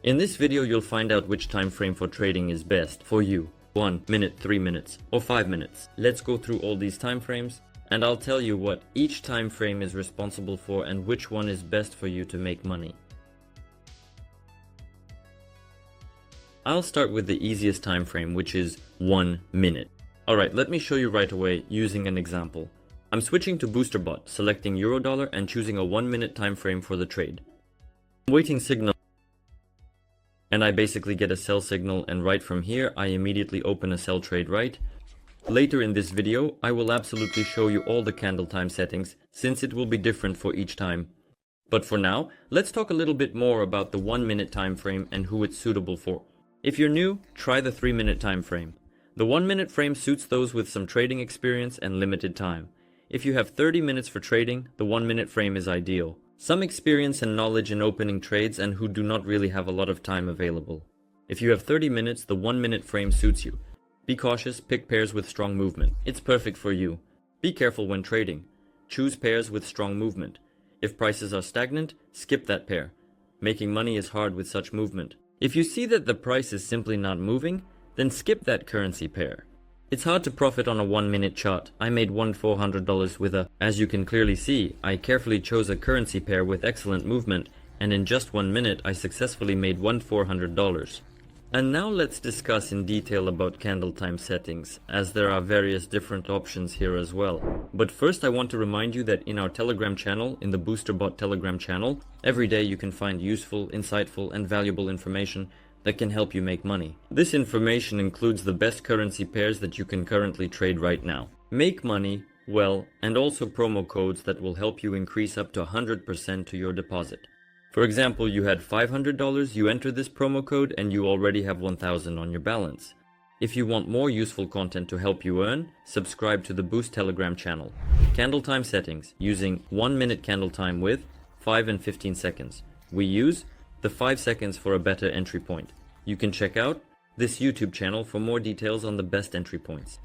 In this video, you'll find out which time frame for trading is best for you. 1 minute, 3 minutes, or 5 minutes. Let's go through all these time frames, and I'll tell you what each time frame is responsible for and which one is best for you to make money. I'll start with the easiest time frame, which is 1 minute. Alright, let me show you right away using an example. I'm switching to BoosterBot, selecting Eurodollar and choosing a 1 minute time frame for the trade. I'm waiting signal, and I basically get a sell signal, and right from here I immediately open a sell trade right. Later in this video, I will absolutely show you all the candle time settings, since it will be different for each time. But for now, let's talk a little bit more about the 1 minute time frame and who it's suitable for. If you're new, try the 3 minute time frame. The 1 minute frame suits those with some trading experience and limited time. If you have 30 minutes for trading, the 1 minute frame is ideal. Some experience and knowledge in opening trades and who do not really have a lot of time available. If you have 30 minutes, the 1 minute frame suits you. Be cautious, pick pairs with strong movement. It's perfect for you. Be careful when trading. Choose pairs with strong movement. If prices are stagnant, skip that pair. Making money is hard with such movement. If you see that the price is simply not moving, then skip that currency pair. It's hard to profit on a 1 minute chart. I made $400 with as you can clearly see, I carefully chose a currency pair with excellent movement, and in just 1 minute I successfully made $400. And now let's discuss in detail about candle time settings, as there are various different options here as well. But first I want to remind you that in our Telegram channel, in the BoosterBot Telegram channel, every day you can find useful, insightful and valuable information that can help you make money. This information includes the best currency pairs that you can currently trade right now. Make money, well, and also promo codes that will help you increase up to 100% to your deposit. For example, you had $500, you enter this promo code and you already have $1,000 on your balance. If you want more useful content to help you earn, subscribe to the Boost Telegram channel. Candle time settings, using 1 minute candle time with 5 and 15 seconds. We use the 5 seconds for a better entry point. You can check out this YouTube channel for more details on the best entry points.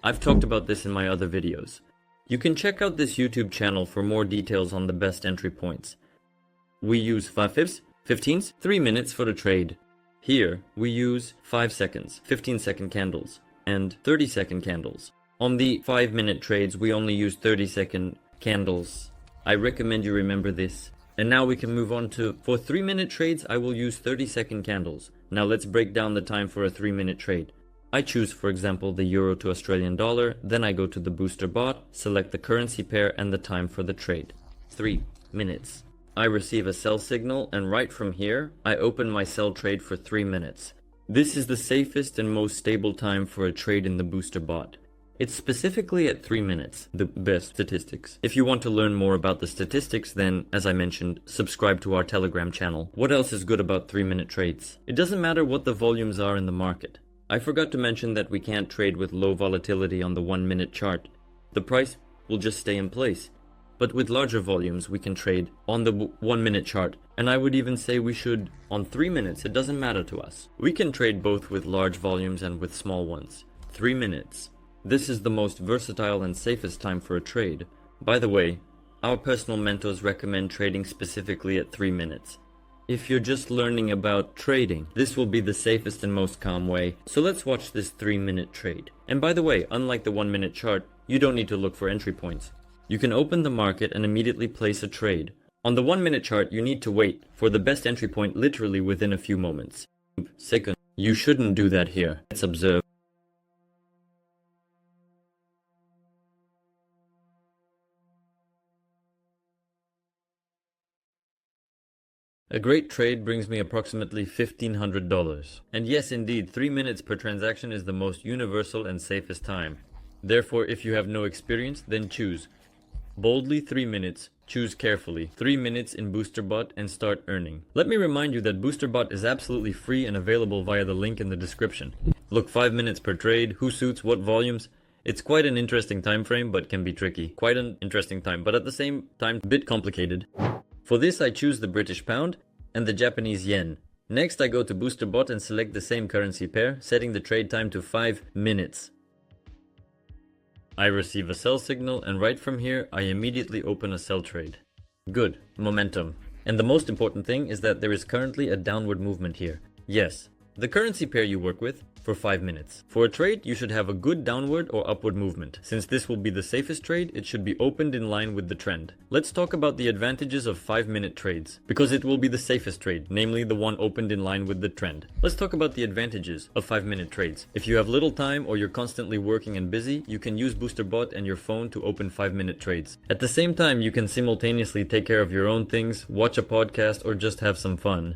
I've talked about this in my other videos. You can check out this YouTube channel for more details on the best entry points. We use 5 fifths, 15s, 3 minutes for the trade. Here, we use 5 seconds, 15-second candles, and 30-second candles. On the 5-minute trades, we only use 30-second candles. I recommend you remember this. And now we can move on to, for 3-minute trades, I will use 30-second candles. Now let's break down the time for a 3-minute trade. I choose, for example, the Euro to Australian dollar, then I go to the Booster Bot, select the currency pair and the time for the trade. 3 minutes. I receive a sell signal, and right from here, I open my sell trade for 3 minutes. This is the safest and most stable time for a trade in the Booster Bot. It's specifically at 3 minutes, the best statistics. If you want to learn more about the statistics, then, as I mentioned, subscribe to our Telegram channel. What else is good about 3-minute trades? It doesn't matter what the volumes are in the market. I forgot to mention that we can't trade with low volatility on the 1 minute chart. The price will just stay in place. But with larger volumes, we can trade on the 1 minute chart. And I would even say we should on 3 minutes, it doesn't matter to us. We can trade both with large volumes and with small ones. 3 minutes. This is the most versatile and safest time for a trade. By the way, our personal mentors recommend trading specifically at 3 minutes. If you're just learning about trading, this will be the safest and most calm way. So let's watch this 3-minute trade. And by the way, unlike the 1 minute chart, you don't need to look for entry points. You can open the market and immediately place a trade. On the 1 minute chart, you need to wait for the best entry point literally within a few moments. Second, you shouldn't do that here. Let's observe. A great trade brings me approximately $1,500. And yes, indeed, 3 minutes per transaction is the most universal and safest time. Therefore, if you have no experience, then choose boldly 3 minutes, choose carefully 3 minutes in BoosterBot and start earning. Let me remind you that BoosterBot is absolutely free and available via the link in the description. Look, 5 minutes per trade, who suits what volumes? It's quite an interesting time frame, but can be tricky. Quite an interesting time, but at the same time, a bit complicated. For this, I choose the British pound and the Japanese yen. Next, I go to BoosterBot and select the same currency pair, setting the trade time to 5 minutes. I receive a sell signal, and right from here, I immediately open a sell trade. Good. Momentum. And the most important thing is that there is currently a downward movement here. Yes, the currency pair you work with for 5 minutes. For a trade, you should have a good downward or upward movement. Since this will be the safest trade, it should be opened in line with the trend. Let's talk about the advantages of 5-minute trades, because it will be the safest trade, namely the one opened in line with the trend. Let's talk about the advantages of 5-minute trades. If you have little time or you're constantly working and busy, you can use BoosterBot and your phone to open 5-minute trades. At the same time, you can simultaneously take care of your own things, watch a podcast, or just have some fun.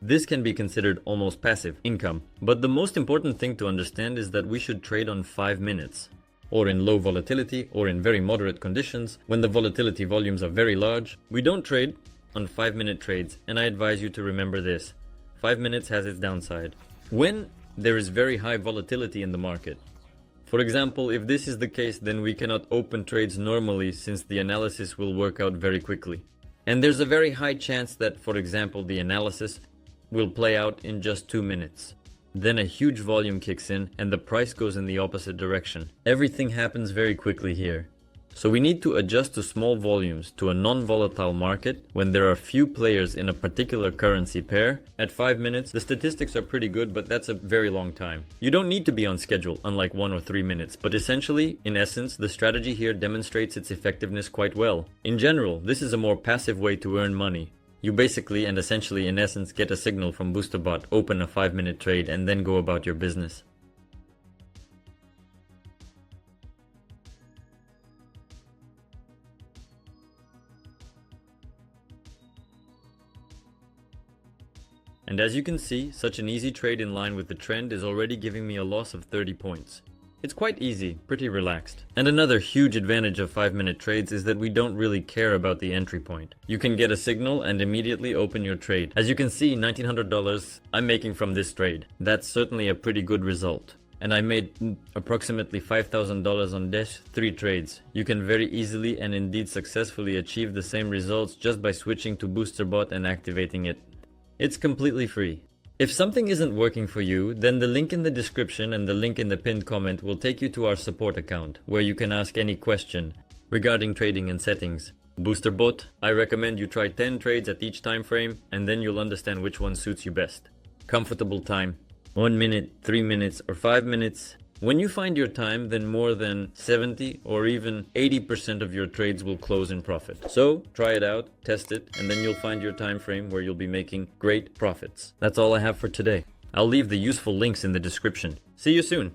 This can be considered almost passive income, but the most important thing to understand is that we should trade on 5 minutes, or in low volatility, or in very moderate conditions. When the volatility volumes are very large, we don't trade on 5-minute trades, and I advise you to remember this. 5 minutes has its downside. When there is very high volatility in the market, for example, if this is the case, then we cannot open trades normally since the analysis will work out very quickly. And there's a very high chance that, for example, the analysis will play out in just 2 minutes. Then a huge volume kicks in and the price goes in the opposite direction. Everything happens very quickly here. So we need to adjust to small volumes to a non-volatile market when there are few players in a particular currency pair. At 5 minutes, the statistics are pretty good, but that's a very long time. You don't need to be on schedule, unlike 1 or 3 minutes, but essentially, in essence, the strategy here demonstrates its effectiveness quite well. In general, this is a more passive way to earn money. You basically and essentially in essence get a signal from BoosterBot, open a 5-minute trade, and then go about your business. And as you can see, such an easy trade in line with the trend is already giving me a loss of 30 points. It's quite easy, pretty relaxed. And another huge advantage of 5-minute trades is that we don't really care about the entry point. You can get a signal and immediately open your trade. As you can see, $1,900 I'm making from this trade. That's certainly a pretty good result. And I made approximately $5,000 on Dash 3 trades. You can very easily and indeed successfully achieve the same results just by switching to BoosterBot and activating it. It's completely free. If something isn't working for you, then the link in the description and the link in the pinned comment will take you to our support account, where you can ask any question regarding trading and settings. BoosterBot, I recommend you try 10 trades at each time frame, and then you'll understand which one suits you best. Comfortable time, 1 minute, 3 minutes, or 5 minutes. When you find your time, then more than 70 or even 80% of your trades will close in profit. So try it out, test it, and then you'll find your time frame where you'll be making great profits. That's all I have for today. I'll leave the useful links in the description. See you soon.